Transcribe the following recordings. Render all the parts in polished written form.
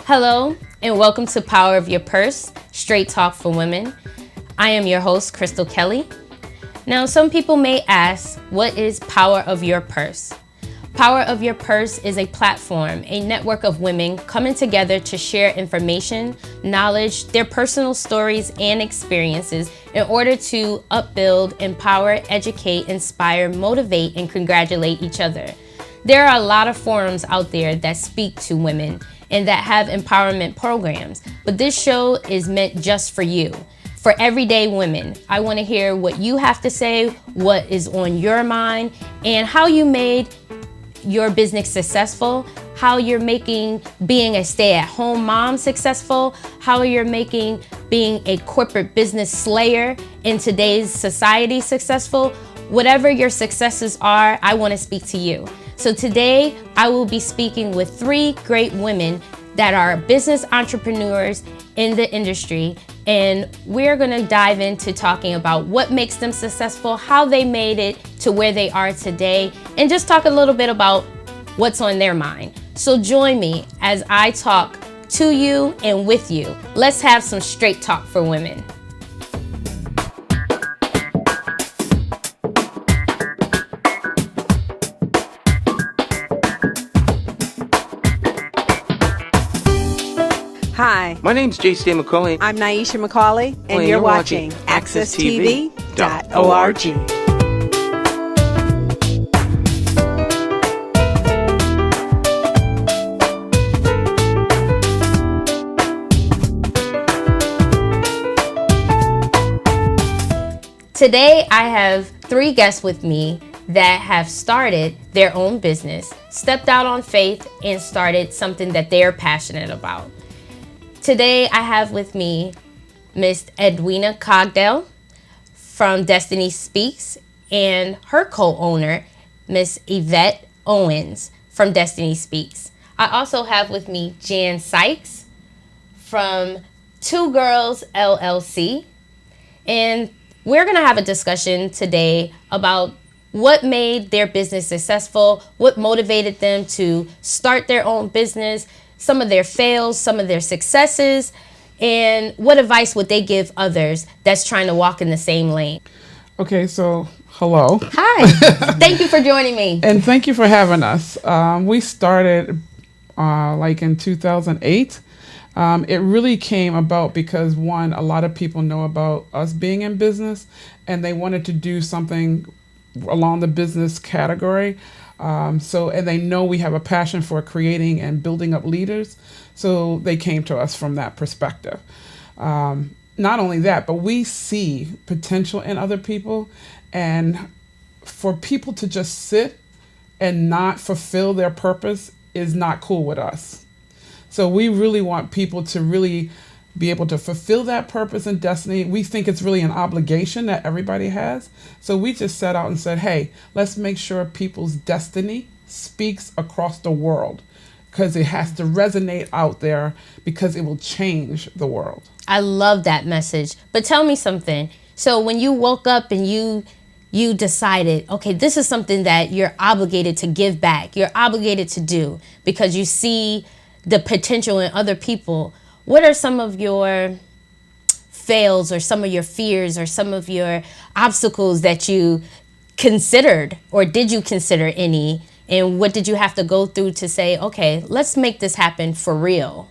Hello, and welcome to Power of Your Purse, Straight Talk for Women. I am your host, Crystal Kelly. Now, some people may ask, what is Power of Your Purse? Power of Your Purse is a platform, a network of women coming together to share information, knowledge, their personal stories, and experiences in order to upbuild, empower, educate, inspire, motivate, and congratulate each other. There are a lot of forums out there that speak to women and that have empowerment programs, but this show is meant just for you. For everyday women, I want to hear what you have to say, what is on your mind, and how you made your business successful, how you're making being a stay-at-home mom successful, how you're making being a corporate business slayer in today's society successful. Whatever your successes are, I want to speak to you. So today, I will be speaking with 3 great women that are business entrepreneurs in the industry, and we're going to dive into talking about what makes them successful, how they made it to where they are today, and just talk a little bit about what's on their mind. So join me as I talk to you and with you. Let's have some straight talk for women. Hi, My name's J.C. McCauley. I'm Naisha McCauley, and you're watching AccessTV.org. Today, I have 3 guests with me that have started their own business, stepped out on faith, and started something that they're passionate about. Today, I have with me Miss Edwina Cogdell from Destiny Speaks and her co-owner, Miss Yvette Owens from Destiny Speaks. I also have with me Jan Sykes from Two Girls LLC. And we're going to have a discussion today about what made their business successful, what motivated them to start their own business, some of their fails, some of their successes, and what advice would they give others that's trying to walk in the same lane. Okay, so hello. Hi, thank you for joining me. And thank you for having us. We started like in 2008. It really came about because, one, a lot of people know about us being in business, and they wanted to do something along the business category. And they know we have a passion for creating and building up leaders. So they came to us from that perspective. Not only that, but we see potential in other people, and for people to just sit and not fulfill their purpose is not cool with us. So we really want people to really be able to fulfill that purpose and destiny. We think it's really an obligation that everybody has. So we just set out and said, hey, let's make sure people's destiny speaks across the world, because it has to resonate out there, because it will change the world. I love that message. But tell me something. So when you woke up and you decided, okay, this is something that you're obligated to give back, you're obligated to do because you see the potential in other people, what are some of your fails or some of your fears or some of your obstacles that you considered, or did you consider any? And what did you have to go through to say, okay, let's make this happen for real?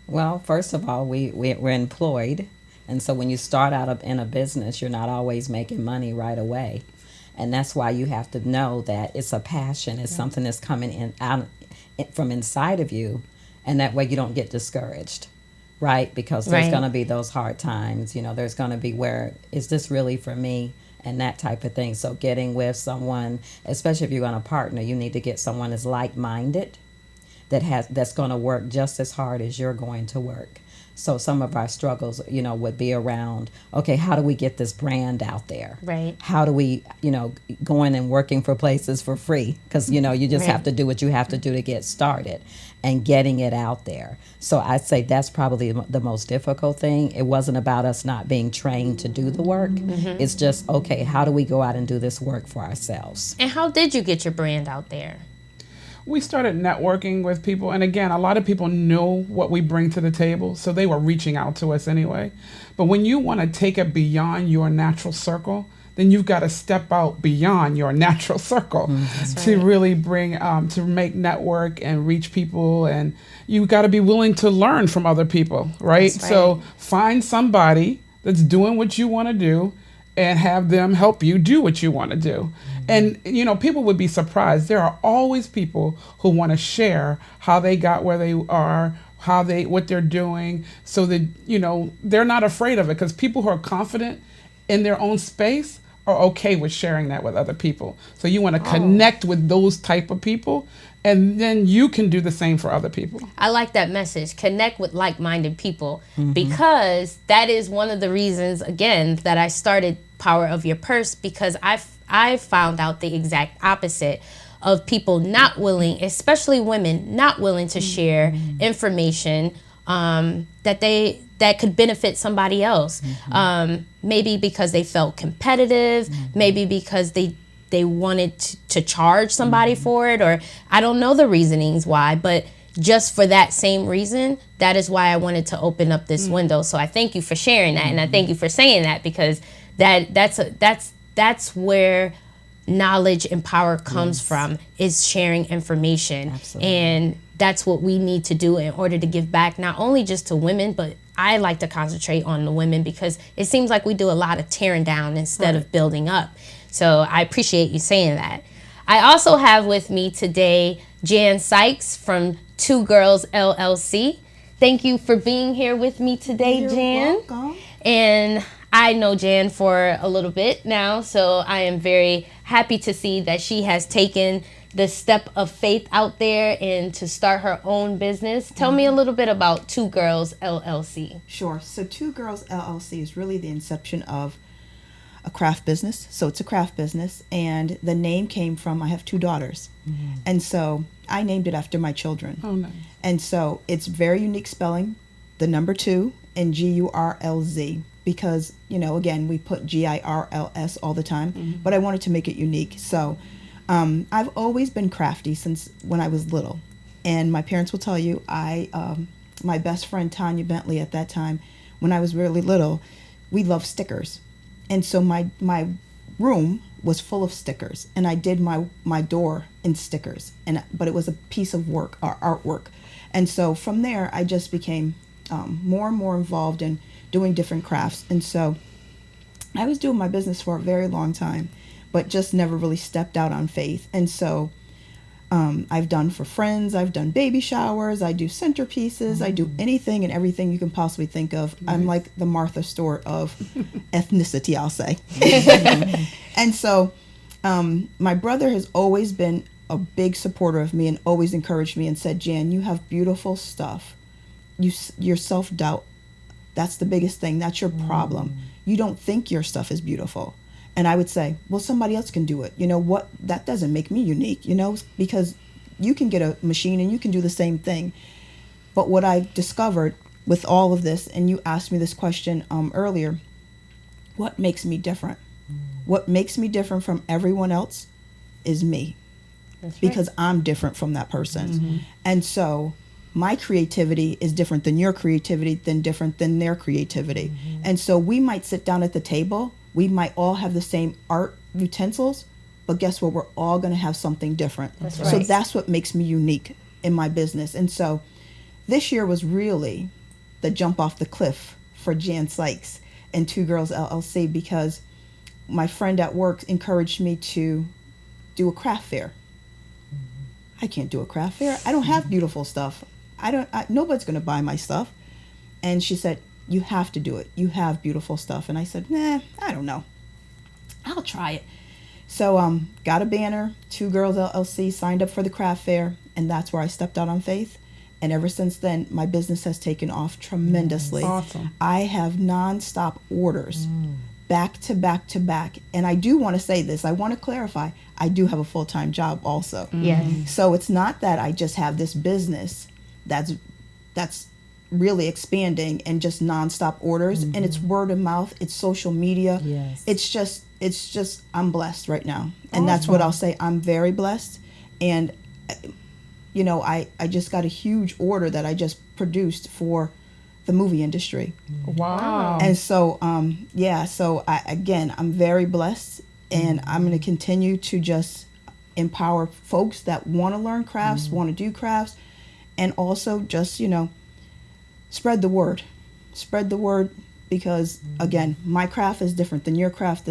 Well, first of all, we're employed. And so when you start out in a business, you're not always making money right away. And that's why you have to know that it's a passion. It's something that's coming out from inside of you. And that way you don't get discouraged, right? Because there's going to be those hard times. There's going to be where, is this really for me? And that type of thing. So getting with someone, especially if you're going to partner, you need to get someone that's like-minded, that's going to work just as hard as you're going to work. So some of our struggles, would be around, okay, how do we get this brand out there? Right. How do we, going and working for places for free? Because, you just have to do what you have to do to get started and getting it out there. So I'd say that's probably the most difficult thing. It wasn't about us not being trained to do the work. Mm-hmm. It's just, okay, how do we go out and do this work for ourselves? And how did you get your brand out there? We started networking with people, and again, a lot of people know what we bring to the table, so they were reaching out to us anyway. But when you want to take it beyond your natural circle, then you've got to step out beyond your natural circle to really bring, to make network and reach people. And you've got to be willing to learn from other people, right? So find somebody that's doing what you want to do and have them help you do what you want to do. And, you know, people would be surprised. There are always people who want to share how they got where they are, what they're doing, so that, you know, they're not afraid of it, because people who are confident in their own space are okay with sharing that with other people. So you want to connect with those type of people, and then you can do the same for other people. I like that message. Connect with like-minded people, because that is one of the reasons, again, that I started Power of Your Purse, because I found out the exact opposite of people not willing, especially women, not willing to share information that could benefit somebody else. Maybe because they felt competitive, maybe because they wanted to charge somebody for it, or I don't know the reasonings why, but just for that same reason, that is why I wanted to open up this window. So I thank you for sharing that, and I thank you for saying that, because that's where knowledge and power comes from, is sharing information. Absolutely. And that's what we need to do in order to give back, not only just to women, but I like to concentrate on the women, because it seems like we do a lot of tearing down instead of building up. So I appreciate you saying that. I also have with me today Jan Sykes from Two Girls LLC. Thank you for being here with me today, Jan. You're welcome. And I know Jan for a little bit now, so I am very happy to see that she has taken the step of faith out there and to start her own business. Tell me a little bit about Two Girls LLC. Sure. So Two Girls LLC is really the inception of a craft business. So it's a craft business, and the name came from, I have two daughters. And so I named it after my children. Oh, nice. And so it's very unique spelling, the number 2 and GURLZ, because, you know, again, we put GIRLS all the time, but I wanted to make it unique. So I've always been crafty since when I was little. And my parents will tell you, my best friend Tanya Bentley at that time, when I was really little, we loved stickers. And so my room was full of stickers, and I did my door in stickers, but it was a piece of work, or artwork. And so from there, I just became more and more involved in doing different crafts. And so I was doing my business for a very long time, but just never really stepped out on faith. And so I've done for friends, I've done baby showers, I do centerpieces, I do anything and everything you can possibly think of. I'm like the Martha Stewart of ethnicity, I'll say. And so my brother has always been a big supporter of me and always encouraged me and said, Jan, you have beautiful stuff. Your self-doubt, that's the biggest thing. That's your problem. You don't think your stuff is beautiful. And I would say, well, somebody else can do it. You know what? That doesn't make me unique, you know, because you can get a machine and you can do the same thing. But what I discovered with all of this, and you asked me this question earlier, what makes me different? What makes me different from everyone else is me. That's because right. I'm different from that person. And so my creativity is different than your creativity, different than their creativity. And so we might sit down at the table, we might all have the same art utensils, but guess what? We're all going to have something different. That's right. So that's what makes me unique in my business. And so this year was really the jump off the cliff for Jan Sykes and Two Girls LLC, because my friend at work encouraged me to do a craft fair. I can't do a craft fair. I don't have beautiful stuff. Nobody's going to buy my stuff. And she said, you have to do it. You have beautiful stuff. And I said, nah, I don't know. I'll try it. So got a banner, Two Girls LLC, signed up for the craft fair, and that's where I stepped out on faith. And ever since then, my business has taken off tremendously. Awesome. I have nonstop orders, back to back to back. And I do want to say this. I want to clarify. I do have a full-time job also. Yes. So it's not that I just have this business that's really expanding and just nonstop orders, and it's word of mouth, it's social media. Yes. It's just I'm blessed right now. And that's what I'll say. I'm very blessed. And I just got a huge order that I just produced for the movie industry. Wow. And so, I'm very blessed, and I'm going to continue to just empower folks that want to learn crafts, want to do crafts, and also just, spread the word. Spread the word, because, again, my craft is different than your craft,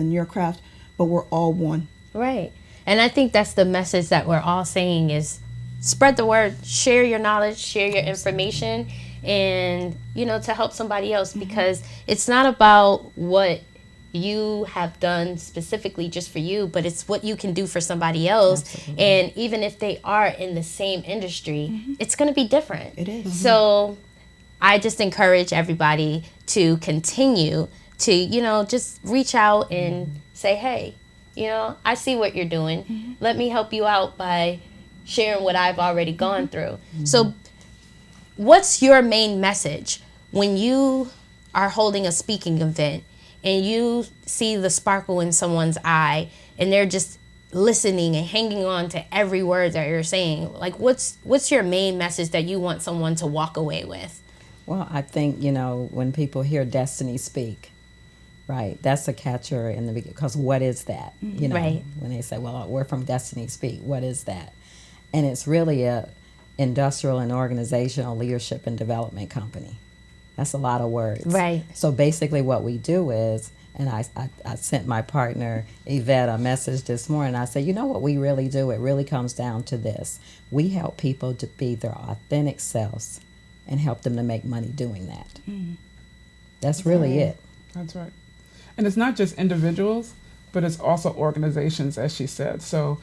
but we're all one. Right. And I think that's the message that we're all saying is spread the word, share your knowledge, share your information, and, to help somebody else, because it's not about what you have done specifically just for you, but it's what you can do for somebody else. Absolutely. And even if they are in the same industry, it's going to be different. It is. So I just encourage everybody to continue to, just reach out and say, hey, I see what you're doing. Let me help you out by sharing what I've already gone through. So what's your main message when you are holding a speaking event and you see the sparkle in someone's eye and they're just listening and hanging on to every word that you're saying? Like, what's your main message that you want someone to walk away with? Well, I think, when people hear Destiny speak, right, that's a catcher in the beginning, because what is that? Right. When they say, well, we're from Destiny Speak, what is that? And it's really a industrial and organizational leadership and development company. That's a lot of words. Right. So basically what we do is, and I sent my partner Yvette a message this morning. I said, what we really do? It really comes down to this. We help people to be their authentic selves and help them to make money doing that. That's really it. That's right. And it's not just individuals, but it's also organizations, as she said. So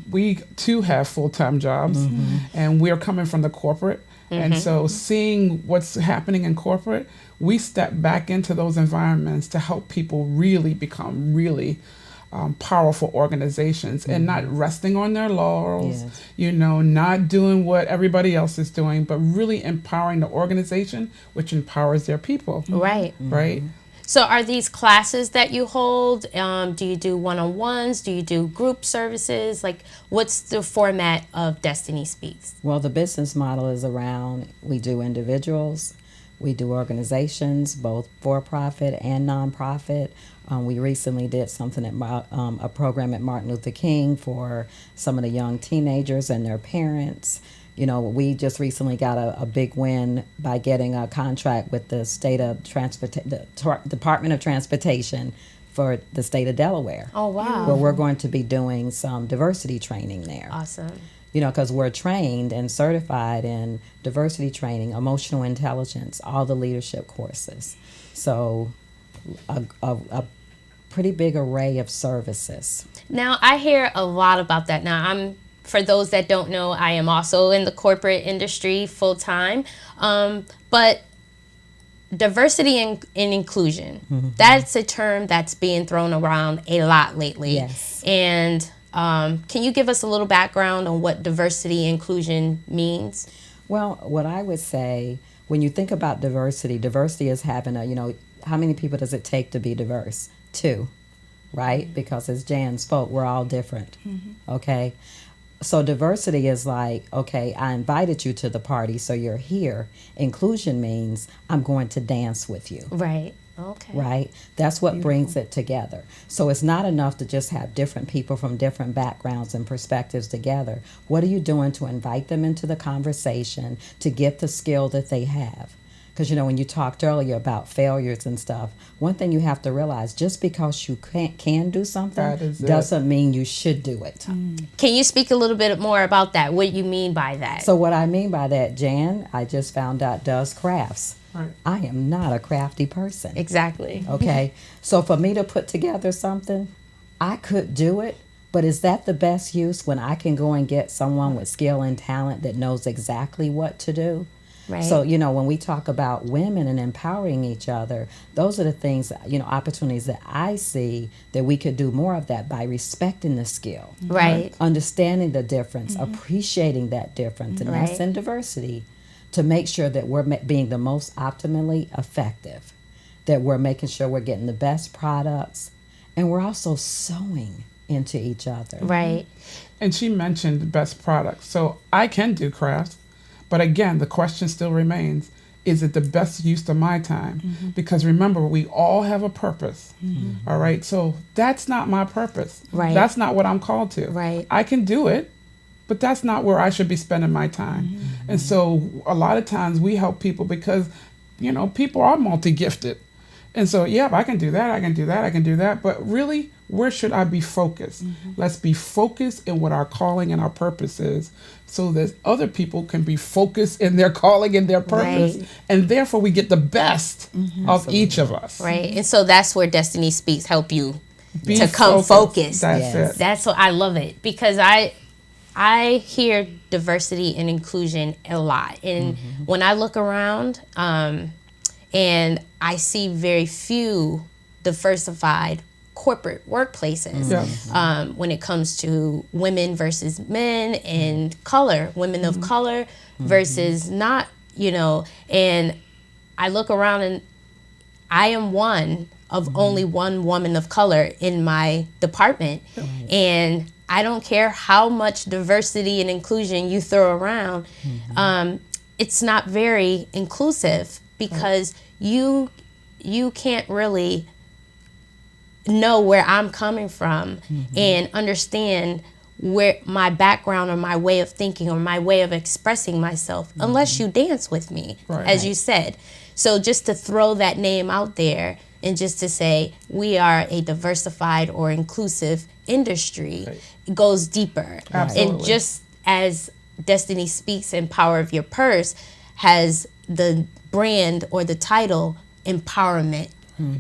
we too have full-time jobs, and we're coming from the corporate. And so seeing what's happening in corporate, we step back into those environments to help people really become really powerful organizations, and not resting on their laurels, not doing what everybody else is doing, but really empowering the organization, which empowers their people. Right. Right. So are these classes that you hold? Do you do one-on-ones? Do you do group services? Like, what's the format of Destiny Speaks? Well, the business model is around, we do individuals, we do organizations, both for-profit and nonprofit. We recently did something at a program at Martin Luther King for some of the young teenagers and their parents. We just recently got a big win by getting a contract with the Department of Transportation for the state of Delaware. Oh, wow. Where we're going to be doing some diversity training there. Awesome. Because we're trained and certified in diversity training, emotional intelligence, all the leadership courses. So a pretty big array of services. Now, I hear a lot about that. Now, for those that don't know, I am also in the corporate industry full time. But diversity and inclusion, that's a term that's being thrown around a lot lately. Yes. And can you give us a little background on what diversity and inclusion means? Well, what I would say, when you think about diversity is having how many people does it take to be diverse? 2, right? Because as Jan spoke, we're all different, okay? So diversity is like, okay, I invited you to the party, so you're here. Inclusion means I'm going to dance with you. Right. Okay. Right? That's what brings it together. So it's not enough to just have different people from different backgrounds and perspectives together. What are you doing to invite them into the conversation, to get the skill that they have? Because, when you talked earlier about failures and stuff, one thing you have to realize, just because you can do something doesn't mean you should do it. Can you speak a little bit more about that? What do you mean by that? So what I mean by that, Jan, I just found out, does crafts. Right. I am not a crafty person. Exactly. Okay? So for me to put together something, I could do it, but is that the best use when I can go and get someone with skill and talent that knows exactly what to do? Right. So, when we talk about women and empowering each other, those are the things, opportunities that I see that we could do more of that by respecting the skill. Right. Understanding the difference, appreciating that difference, and that's in diversity, to make sure that we're being the most optimally effective, that we're making sure we're getting the best products, and we're also sewing into each other. Right. And she mentioned best products. So I can do crafts, but again, the question still remains, is it the best use of my time? Mm-hmm. Because remember, we all have a purpose. Mm-hmm. All right. So that's not my purpose. Right. That's not what I'm called to. Right. I can do it, but that's not where I should be spending my time. Mm-hmm. And so a lot of times we help people because, people are multi-gifted. And so, I can do that, I can do that, I can do that. But really, where should I be focused? Mm-hmm. Let's be focused in what our calling and our purpose is so that other people can be focused in their calling and their purpose. Right. And therefore, we get the best of each of us. Right. And so that's where Destiny Speaks help you Be to come focused. That's Yes. it. That's what I love it, because I hear diversity and inclusion a lot. And when I look around, and I see very few diversified corporate workplaces when it comes to women versus men and color, women of color versus not, and I look around and I am one of only one woman of color in my department. And I don't care how much diversity and inclusion you throw around, it's not very inclusive, because you can't really know where I'm coming from and understand where my background or my way of thinking or my way of expressing myself unless you dance with me, as you said. So just to throw that name out there and just to say we are a diversified or inclusive industry, it goes deeper. Absolutely. And just as Destiny Speaks and Power of Your Purse has the brand or the title empowerment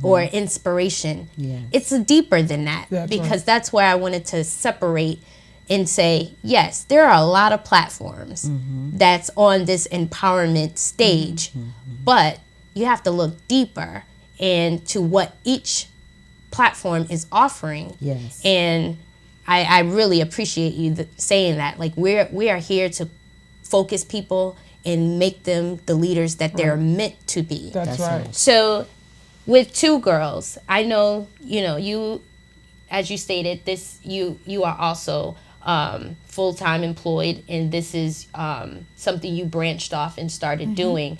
or inspiration, it's deeper than that. Because that's where I wanted to separate and say, yes, there are a lot of platforms that's on this empowerment stage, but you have to look deeper into what each platform is offering. Yes. And I really appreciate you saying that. Like, we are here to focus people and make them the leaders that they're meant to be. That's right. So with two girls, I know, you, as you stated, you are also full-time employed, and this is something you branched off and started doing.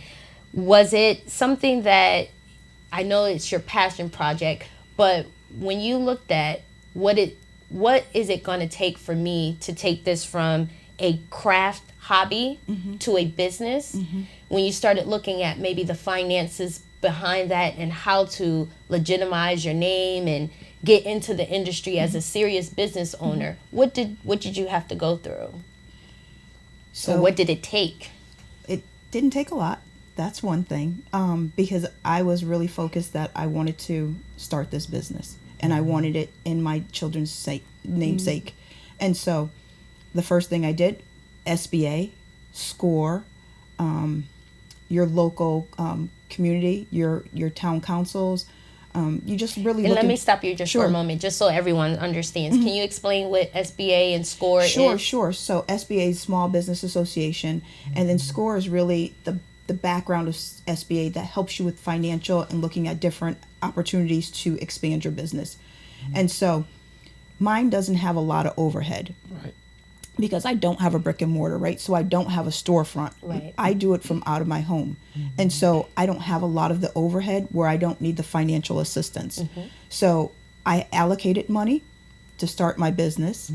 Was it something that, I know it's your passion project, but when you looked at what is it going to take for me to take this from a craft hobby to a business, when you started looking at maybe the finances behind that and how to legitimize your name and get into the industry as a serious business owner, what did you have to go through? So what did it take? It didn't take a lot. That's one thing, because I was really focused that I wanted to start this business, and I wanted it in my children's namesake. And so the first thing I did, SBA, SCORE, your local community, your town councils. You just really And let me stop you just for Sure. a moment, just so everyone understands. Can you explain what SBA and SCORE is? Sure. So SBA is Small Business Association, and then SCORE is really the background of SBA that helps you with financial and looking at different opportunities to expand your business. And so mine doesn't have a lot of overhead. Right. Because I don't have a brick and mortar, right? So I don't have a storefront. Right. I do it from out of my home. And so I don't have a lot of the overhead where I don't need the financial assistance. So I allocated money to start my business.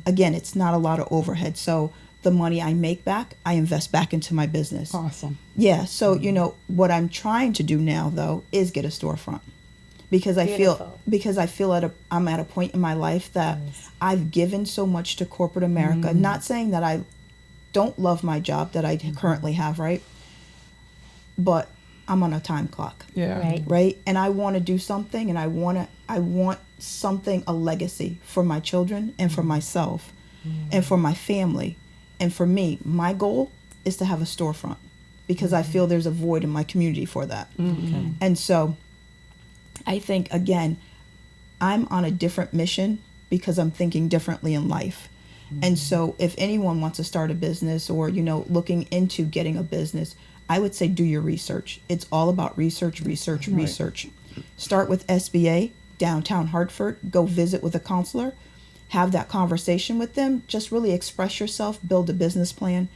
Again, it's not a lot of overhead. So the money I make back, I invest back into my business. Awesome. Yeah. So, what I'm trying to do now, though, is get a storefront. Because I feel I'm at a point in my life that I've given so much to corporate America. Not saying that I don't love my job that I currently have, right? But I'm on a time clock. Yeah. Right? And I want to do something, and I want something, a legacy for my children and for myself and for my family. And for me, my goal is to have a storefront, because I feel there's a void in my community for that. And so I think, again, I'm on a different mission because I'm thinking differently in life. And so if anyone wants to start a business or, looking into getting a business, I would say do your research. It's all about research. Start with SBA, downtown Hartford. Go visit with a counselor. have that conversation with them, just really express yourself, build a business plan,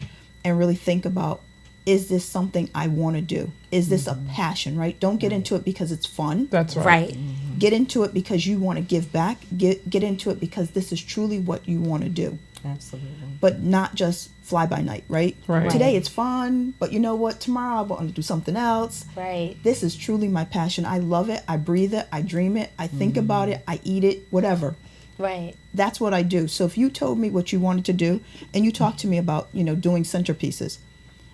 and really think about, is this something I want to do? Is this a passion, right? Don't get into it because it's fun. That's right. Right. Get into it because you want to give back. Get into it because this is truly what you want to do. Absolutely. But not just fly by night, right? Right. Today it's fun, but you know what? Tomorrow I want to do something else. Right. This is truly my passion. I love it. I breathe it. I dream it. I think about it. I eat it, whatever. Right. That's what I do. So if you told me what you wanted to do and you talked to me about, doing centerpieces,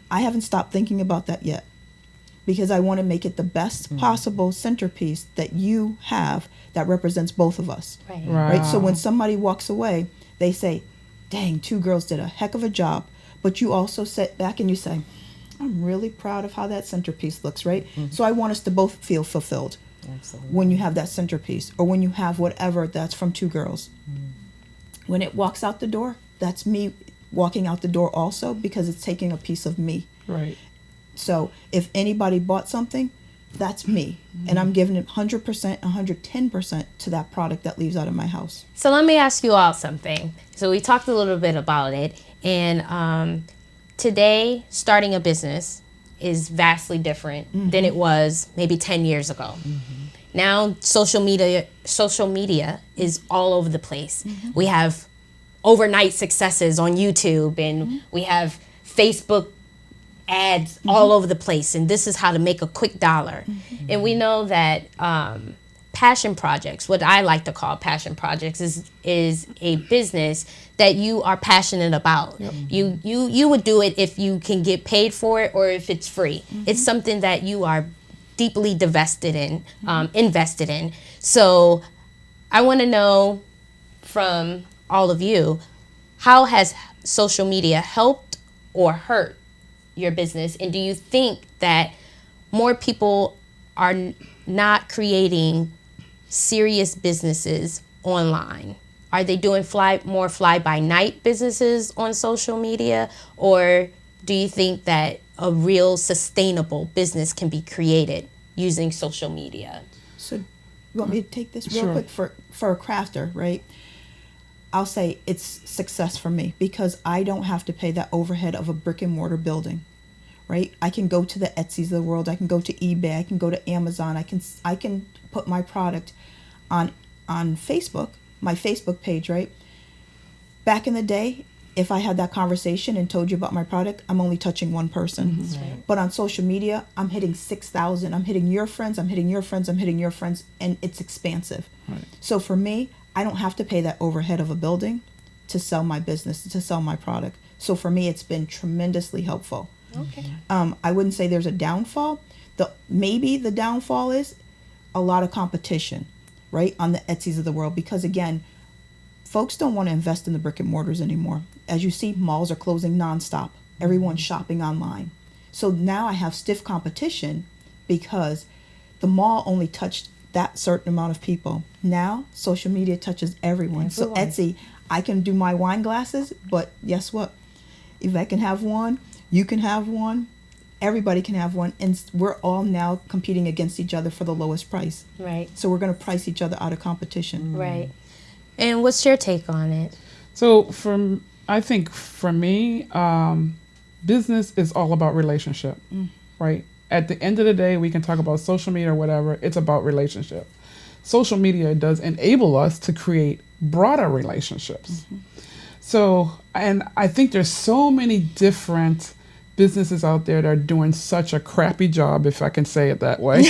I haven't stopped thinking about that yet, because I want to make it the best possible centerpiece that you have that represents both of us. Right. Right? So when somebody walks away, they say, dang, 2 girls did a heck of a job. But you also sit back and you say, I'm really proud of how that centerpiece looks, right? So I want us to both feel fulfilled. Absolutely. When you have that centerpiece, or when you have whatever that's from 2 girls. When it walks out the door, that's me walking out the door also, because it's taking a piece of me. Right. So if anybody bought something, that's me. And I'm giving it 100%, 110% to that product that leaves out of my house. So let me ask you all something. So we talked a little bit about it, and today starting a business is vastly different than it was maybe 10 years ago. Now social media is all over the place. We have overnight successes on YouTube, and we have Facebook ads all over the place, and this is how to make a quick dollar. And we know that passion projects, what I like to call passion projects, is a business that you are passionate about. You would do it if you can get paid for it, or if it's free. It's something that you are deeply invested in. So I want to know from all of you, how has social media helped or hurt your business? And do you think that more people are not creating serious businesses online? Are they doing more fly-by-night businesses on social media? Or do you think that a real sustainable business can be created using social media? So you want me to take this real Sure. quick for a crafter, right? I'll say it's success for me because I don't have to pay that overhead of a brick and mortar building, right? I can go to the Etsy's of the world. I can go to eBay. I can go to Amazon. I can put my product on Facebook, my Facebook page, right? Back in the day, if I had that conversation and told you about my product, I'm only touching one person. But on social media, I'm hitting 6,000. I'm hitting your friends. I'm hitting your friends. I'm hitting your friends, and it's expansive. Right. So for me, I don't have to pay that overhead of a building to sell my business, to sell my product. So for me, it's been tremendously helpful. Okay. I wouldn't say there's a downfall. Maybe the downfall is a lot of competition, right, on the Etsy's of the world, because again, folks don't want to invest in the brick and mortars anymore. As you see, malls are closing nonstop. Everyone's shopping online. So now I have stiff competition because the mall only touched that certain amount of people. Now social media touches everyone. So Etsy, I can do my wine glasses, but guess what? Yvette can have one, you can have one, everybody can have one, and we're all now competing against each other for the lowest price. Right. So we're going to price each other out of competition. Right. And what's your take on it? So I think for me, business is all about relationship, right? At the end of the day, we can talk about social media or whatever. It's about relationship. Social media does enable us to create broader relationships. So, and I think there's so many different businesses out there that are doing such a crappy job, if I can say it that way.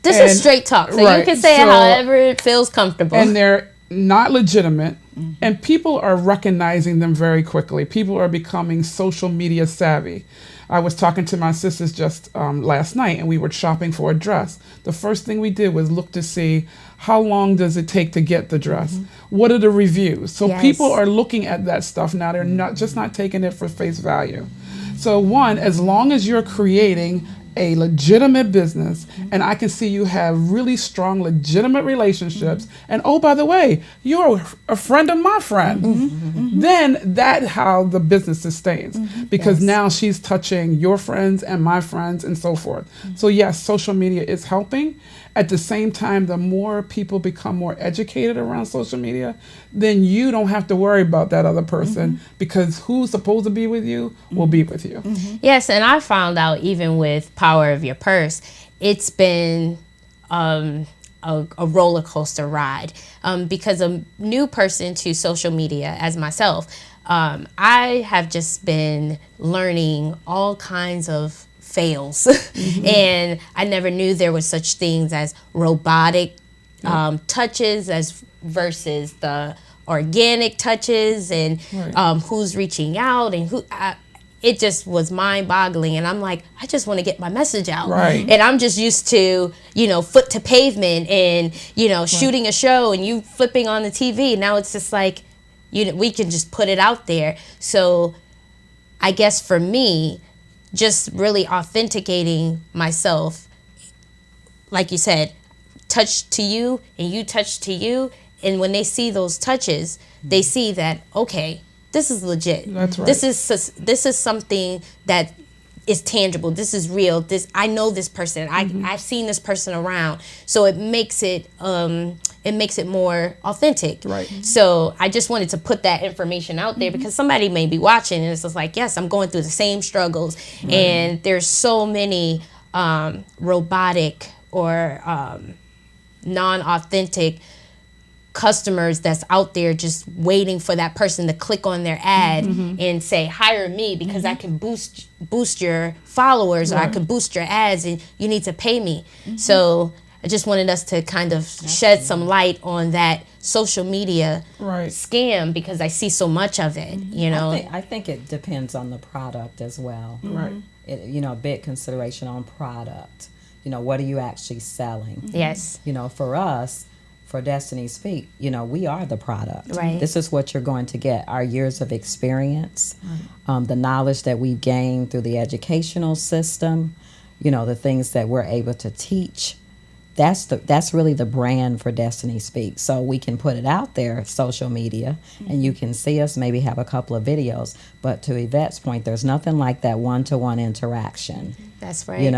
This is straight talk, so you can say it however it feels comfortable. And they're not legitimate, and people are recognizing them very quickly. People are becoming social media savvy. I was talking to my sisters just last night, and we were shopping for a dress. The first thing we did was look to see how long does it take to get the dress? What are the reviews? So people are looking at that stuff now. They're not taking it for face value. So one, as long as you're creating a legitimate business, and I can see you have really strong, legitimate relationships, and oh, by the way, you're a friend of my friend, then that's how the business sustains, because now she's touching your friends and my friends and so forth. So yes, social media is helping. at the same time, the more people become more educated around social media, then you don't have to worry about that other person because who's supposed to be with you will be with you. Yes, and I found out even with Power of Your Purse, it's been a roller coaster ride because a new person to social media as myself, I have just been learning all kinds of fails and I never knew there was such things as robotic touches as versus the organic touches and who's reaching out and who it just was mind-boggling, and I'm like, I just want to get my message out. Right. And I'm just used to, foot to pavement and, shooting a show and you flipping on the TV. Now it's just like, we can just put it out there. So I guess for me, just really authenticating myself, like you said, touch to you and you touch to you. And when they see those touches, they see that, okay, this is legit. That's right. This is something that is tangible. This is real. I know this person. I've seen this person around. So it makes it more authentic. Right. So I just wanted to put that information out there because somebody may be watching and it's just like, yes, I'm going through the same struggles. And there's so many robotic or non-authentic customers that's out there just waiting for that person to click on their ad and say, hire me because I can boost your followers or I can boost your ads and you need to pay me. So I just wanted us to kind of shed some light on that social media scam because I see so much of it, I think it depends on the product as well. Right. A big consideration on product. What are you actually selling? Yes. For us, for Destiny's Feet, we are the product. Right. This is what you're going to get. Our years of experience, the knowledge that we've gained through the educational system, the things that we're able to teach. That's really the brand for Destiny's Feet. So we can put it out there, social media, and you can see us, maybe have a couple of videos. But to Yvette's point, there's nothing like that one-to-one interaction. That's right.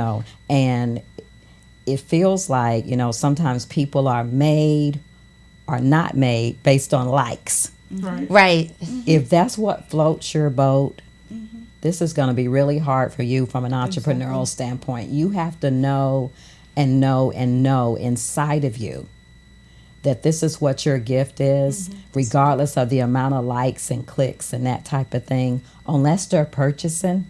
And it feels like, sometimes people are made or not made based on likes. Right. If that's what floats your boat, this is going to be really hard for you from an entrepreneurial standpoint. You have to know and know and know inside of you that this is what your gift is, regardless of the amount of likes and clicks and that type of thing. Unless they're purchasing,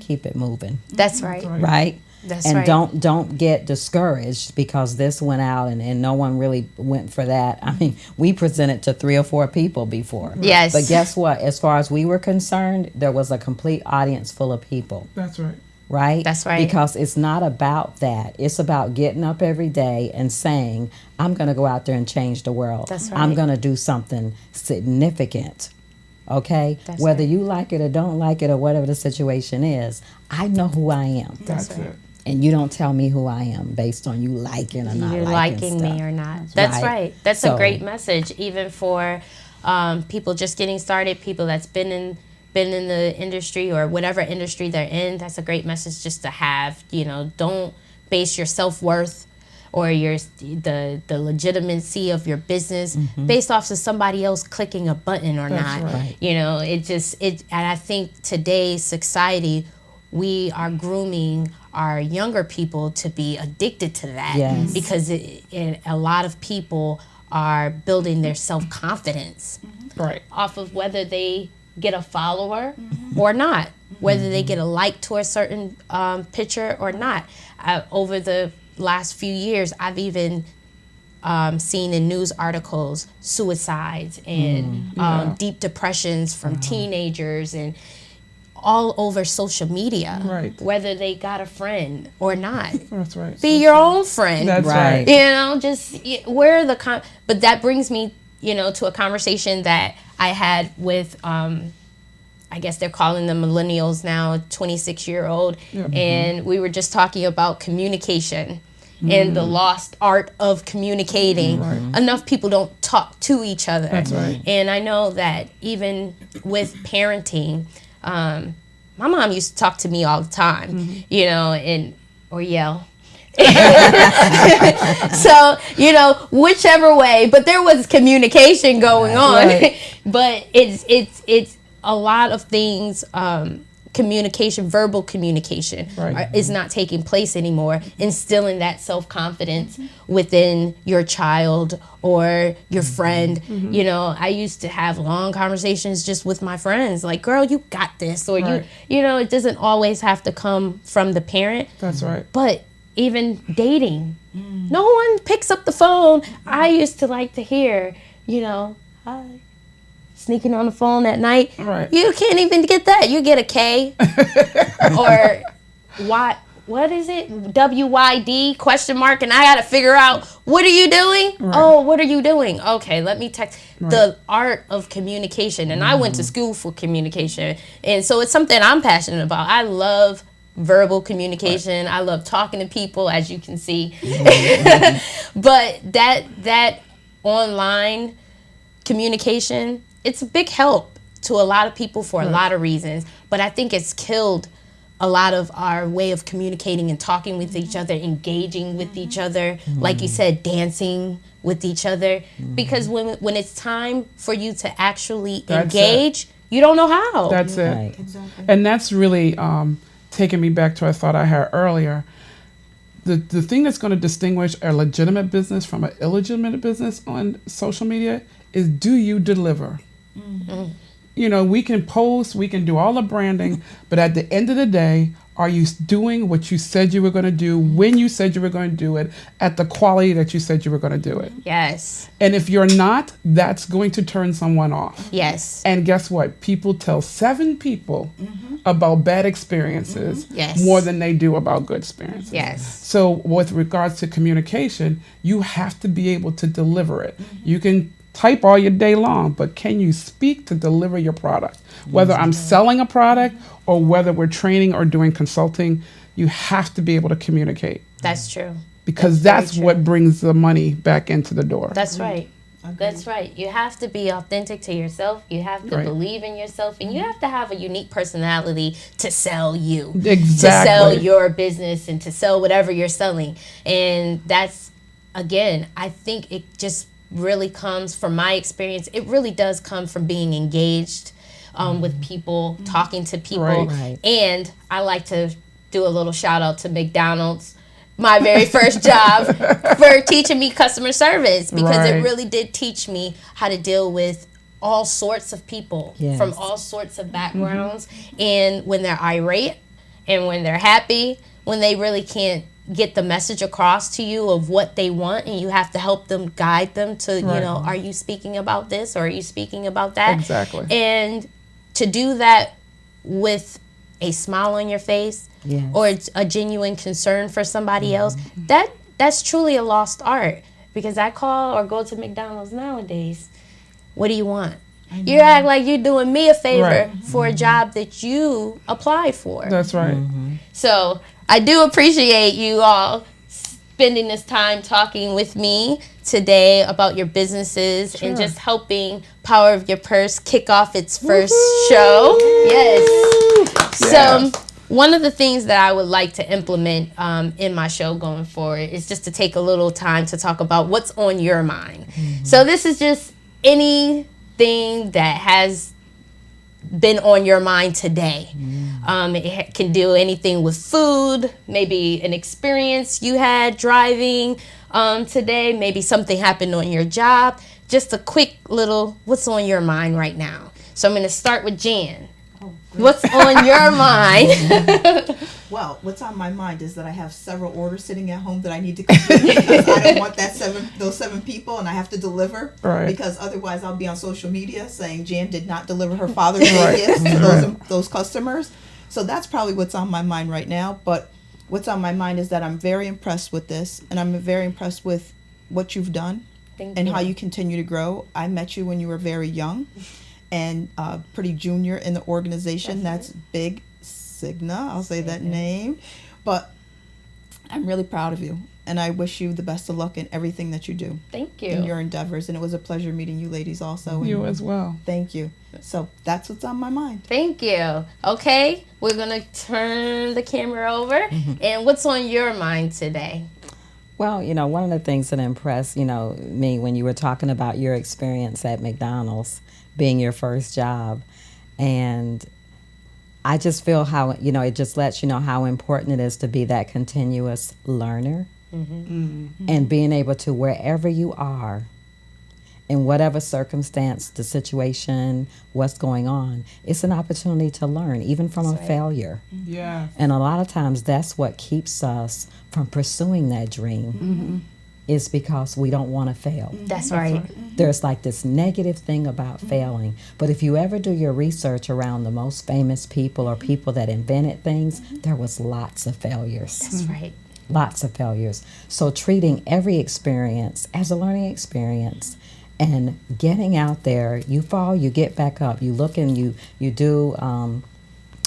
keep it moving. That's right. Right? That's and right. don't get discouraged because this went out and no one really went for that. I mean, we presented to 3 or 4 people before. Yes. But guess what? As far as we were concerned, there was a complete audience full of people. That's right. Right? That's right. Because it's not about that. It's about getting up every day and saying, I'm going to go out there and change the world. That's right. I'm going to do something significant. Okay? That's Whether right. you like it or don't like it or whatever the situation is, I know who I am. That's right. it. And you don't tell me who I am based on you liking or not You're liking liking me stuff. or not. That's right. That's So- a great message, even for people just getting started, people that's been in the industry or whatever industry they're in. That's a great message just to have. Don't base your self-worth or the legitimacy of your business based off of somebody else clicking a button or That's not. right. And I think today's society, we are grooming our younger people to be addicted to that. Yes. Because a lot of people are building their self-confidence Right. off of whether they get a follower or not, whether they get a like to a certain picture or not. Over the last few years, I've even seen in news articles suicides and deep depressions from teenagers and all over social media, Right. whether they got a friend or not. That's right. Be your own friend. That's Right. right. Just where but that brings me, to a conversation that I had with, I guess they're calling them millennials now, 26-year-old. And we were just talking about communication and the lost art of communicating. Enough people don't talk to each other. That's right. And I know that even with parenting, my mom used to talk to me all the time, or yell. So, whichever way, but there was communication going on. Right. But it's a lot of things, communication, verbal communication is not taking place anymore, instilling that self-confidence within your child or your friend. I used to have long conversations just with my friends, like, girl, you got this, or it doesn't always have to come from the parent. That's right. But even dating, no one picks up the phone. I used to like to hear, hi. Sneaking on the phone at night. Right. You can't even get that. You get a K or what is it? WYD question mark, and I got to figure out, what are you doing? Right. Oh, what are you doing? Okay, let me text. Right. The art of communication, and I went to school for communication, and so it's something I'm passionate about. I love verbal communication. Right. I love talking to people, as you can see. But that online communication, it's a big help to a lot of people for a lot of reasons, but I think it's killed a lot of our way of communicating and talking with each other, engaging with each other, like you said, dancing with each other, because when it's time for you to actually engage, you don't know how. That's it. Right. Exactly. And that's really taking me back to a thought I had earlier. The thing that's going to distinguish a legitimate business from an illegitimate business on social media is, do you deliver? We can post, we can do all the branding, but at the end of the day, are you doing what you said you were going to do, when you said you were going to do it, at the quality that you said you were going to do it? Yes. And if you're not, that's going to turn someone off. Yes. And guess what? People tell 7 people about bad experiences more than they do about good experiences. Yes. So with regards to communication, you have to be able to deliver it. You can type all your day long, but can you speak to deliver your product? Whether I'm selling a product or whether we're training or doing consulting, you have to be able to communicate. That's true. Because that's what brings the money back into the door. That's right. That's right. You have to be authentic to yourself. You have to believe in yourself, and you have to have a unique personality to sell you. Exactly. To sell your business and to sell whatever you're selling. And that's, again, I think it just really comes from my experience. It really does come from being engaged with people, talking to people. Right. And I like to do a little shout out to McDonald's, my very first job, for teaching me customer service, because it really did teach me how to deal with all sorts of people from all sorts of backgrounds. And when they're irate and when they're happy, when they really can't get the message across to you of what they want, and you have to help them, guide them to, are you speaking about this or are you speaking about that? Exactly. And to do that with a smile on your face or a genuine concern for somebody else, that's truly a lost art. Because I call or go to McDonald's nowadays, what do you want? You act like you're doing me a favor for a job that you applied for. That's right. So I do appreciate you all spending this time talking with me today about your businesses and just helping Power of Your Purse kick off its first show. Yes. So one of the things that I would like to implement in my show going forward is just to take a little time to talk about what's on your mind. So this is just anything that has been on your mind today. It can do anything with food, maybe an experience you had driving today, maybe something happened on your job. Just a quick little, what's on your mind right now? So I'm going to start with Jan. What's on your mind? Well, what's on my mind is that I have several orders sitting at home that I need to complete, because I don't want those seven people, and I have to deliver. Right. Because otherwise I'll be on social media saying Jan did not deliver her Father's Day gifts to those customers. So that's probably what's on my mind right now. But what's on my mind is that I'm very impressed with this, and I'm very impressed with what you've done and how you continue to grow. I met you when you were very young and pretty junior in the organization. That's big Cigna, I'll say that name. But I'm really proud of you. And I wish you the best of luck in everything that you do. Thank you. In your endeavors. And it was a pleasure meeting you ladies also. You and as well. Thank you. So that's what's on my mind. Thank you. Okay, we're going to turn the camera over. And what's on your mind today? Well, one of the things that impressed, me when you were talking about your experience at McDonald's being your first job, and I just feel how, it just lets you know how important it is to be that continuous learner and being able to, wherever you are, in whatever circumstance, the situation, what's going on, it's an opportunity to learn, even from a failure. Yeah. And a lot of times that's what keeps us from pursuing that dream, is because we don't want to fail. That's right. There's like this negative thing about failing. But if you ever do your research around the most famous people or people that invented things, there was lots of failures. That's right. Lots of failures. So treating every experience as a learning experience and getting out there, you fall, you get back up. You look and you do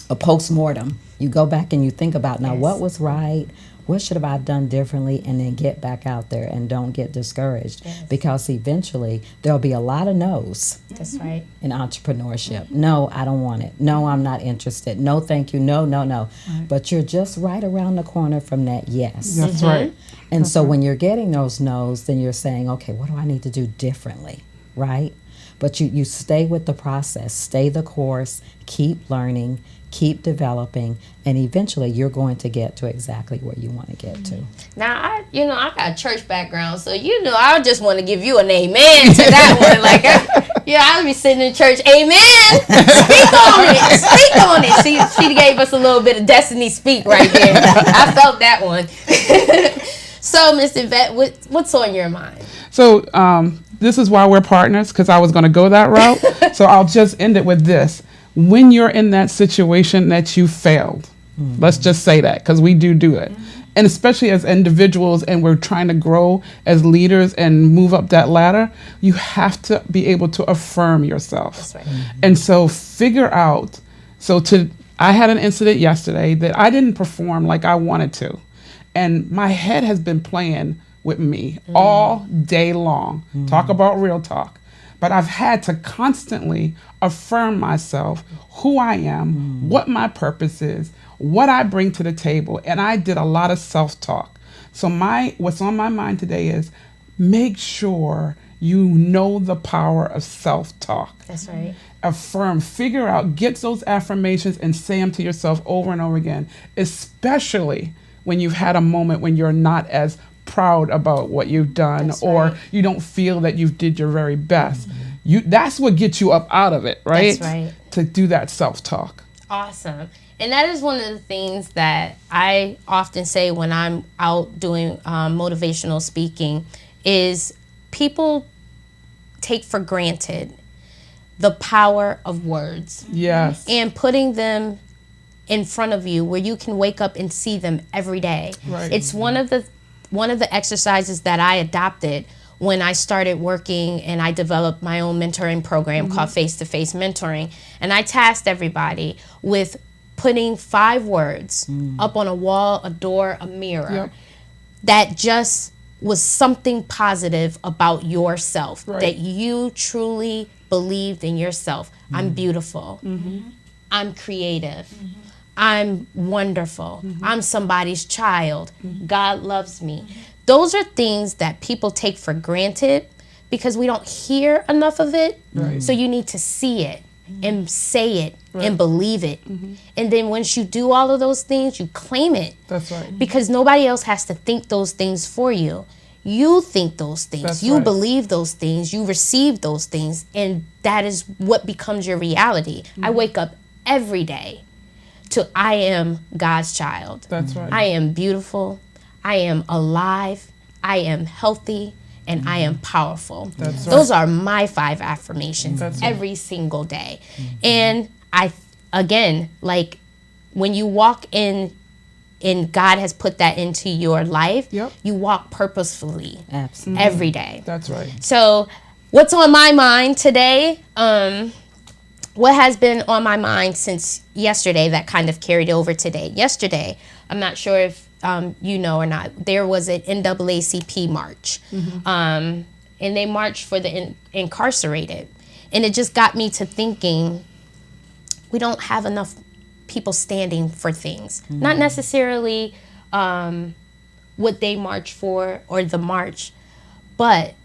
a post-mortem. You go back and you think about, now what was right? What should have I done differently? And then get back out there and don't get discouraged, because eventually there'll be a lot of no's. That's right. In entrepreneurship. No, I don't want it. No, I'm not interested. No, thank you. No, no, no. Right. But you're just right around the corner from that yes. That's right. And so when you're getting those no's, then you're saying, okay, what do I need to do differently, right? But you stay with the process, stay the course, keep learning, keep developing, and eventually you're going to get to exactly where you want to get to. Now, I got a church background, so I just want to give you an amen to that one. Like, I'll be sitting in church, amen. Speak on it. Speak on it. She gave us a little bit of destiny speak right there. I felt that one. So, Miss Yvette, what's on your mind? So this is why we're partners, because I was going to go that route. So I'll just end it with this. When you're in that situation that you failed, let's just say that, because we do it. And especially as individuals, and we're trying to grow as leaders and move up that ladder, you have to be able to affirm yourself. That's right. And so figure out, I had an incident yesterday that I didn't perform like I wanted to. And my head has been playing with me all day long. Talk about real talk. But I've had to constantly affirm myself, who I am, what my purpose is, what I bring to the table. And I did a lot of self-talk. So what's on my mind today is make sure you know the power of self-talk. That's right. Affirm, figure out, get those affirmations and say them to yourself over and over again, especially when you've had a moment when you're not as proud about what you've done. That's or right. You don't feel that you did your very best. That's what gets you up out of it, right? That's right. To do that self-talk. Awesome. And that is one of the things that I often say when I'm out doing motivational speaking is people take for granted the power of words. Yes. And putting them in front of you where you can wake up and see them every day. Right. It's one of the exercises that I adopted when I started working and I developed my own mentoring program called Face-to-Face Mentoring. And I tasked everybody with putting 5 words up on a wall, a door, a mirror, that just was something positive about yourself, that you truly believed in yourself. I'm beautiful. I'm creative. I'm wonderful. I'm somebody's child. God loves me. Those are things that people take for granted because we don't hear enough of it. So you need to see it and say it and believe it. And then once you do all of those things, you claim it. That's right. Because nobody else has to think those things for you. You think those things. That's you right. believe those things. You receive those things. And that is what becomes your reality. I wake up every day to I am God's child. That's right. I am beautiful. I am alive. I am healthy. And I am powerful. That's Those are my 5 affirmations That's right. every single day. And again, like when you walk in and God has put that into your life, you walk purposefully every day. That's right. So what's on my mind today? What has been on my mind since yesterday that kind of carried over today? Yesterday, I'm not sure if you know or not, there was an NAACP march. And they marched for the incarcerated. And it just got me to thinking, we don't have enough people standing for things. Not necessarily what they march for or the march, but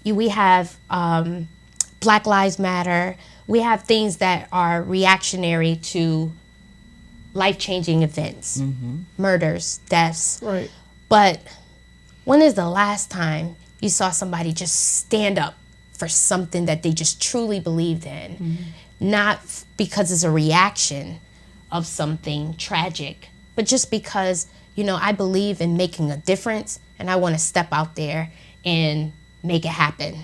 we have Black Lives Matter. We have things that are reactionary to life-changing events, murders, deaths. Right. But when is the last time you saw somebody just stand up for something that they just truly believed in? Not because it's a reaction of something tragic, but just because, I believe in making a difference and I want to step out there and make it happen.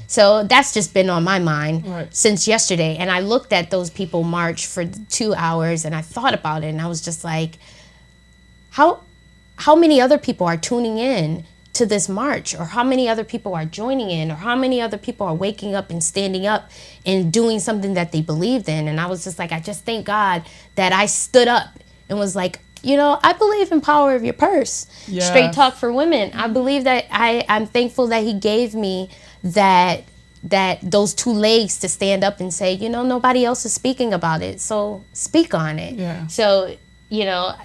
So that's just been on my mind since yesterday. And I looked at those people march for 2 hours and I thought about it and I was just like, how many other people are tuning in to this march, or how many other people are joining in, or how many other people are waking up and standing up and doing something that they believed in? And I was just like, I just thank God that I stood up and was like, I believe in power of your purse. Yes. Straight talk for women. I believe that I'm thankful that he gave me that those two legs to stand up and say, nobody else is speaking about it, so speak on it. Yeah. So,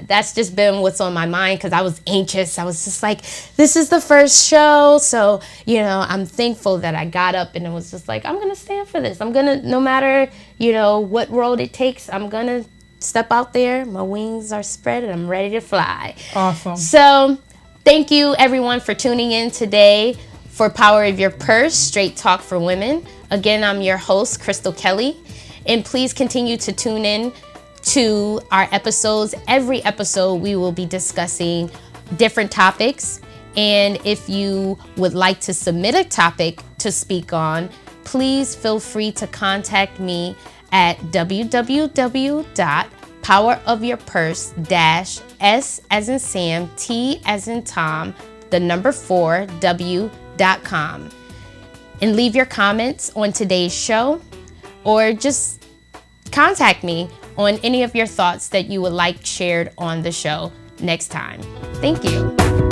that's just been what's on my mind, because I was anxious. I was just like, this is the first show. So, I'm thankful that I got up and it was just like, I'm going to stand for this. I'm going to, no matter, what road it takes, I'm going to step out there. My wings are spread and I'm ready to fly. Awesome. So thank you everyone for tuning in today for Power of Your Purse, Straight Talk for Women. Again, I'm your host, Crystal Kelly. And please continue to tune in to our episodes. Every episode we will be discussing different topics. And if you would like to submit a topic to speak on, please feel free to contact me at www.powerofyourpurse-s as in Sam, T as in Tom, the number 4, w.com. And leave your comments on today's show, or just contact me on any of your thoughts that you would like shared on the show next time. Thank you.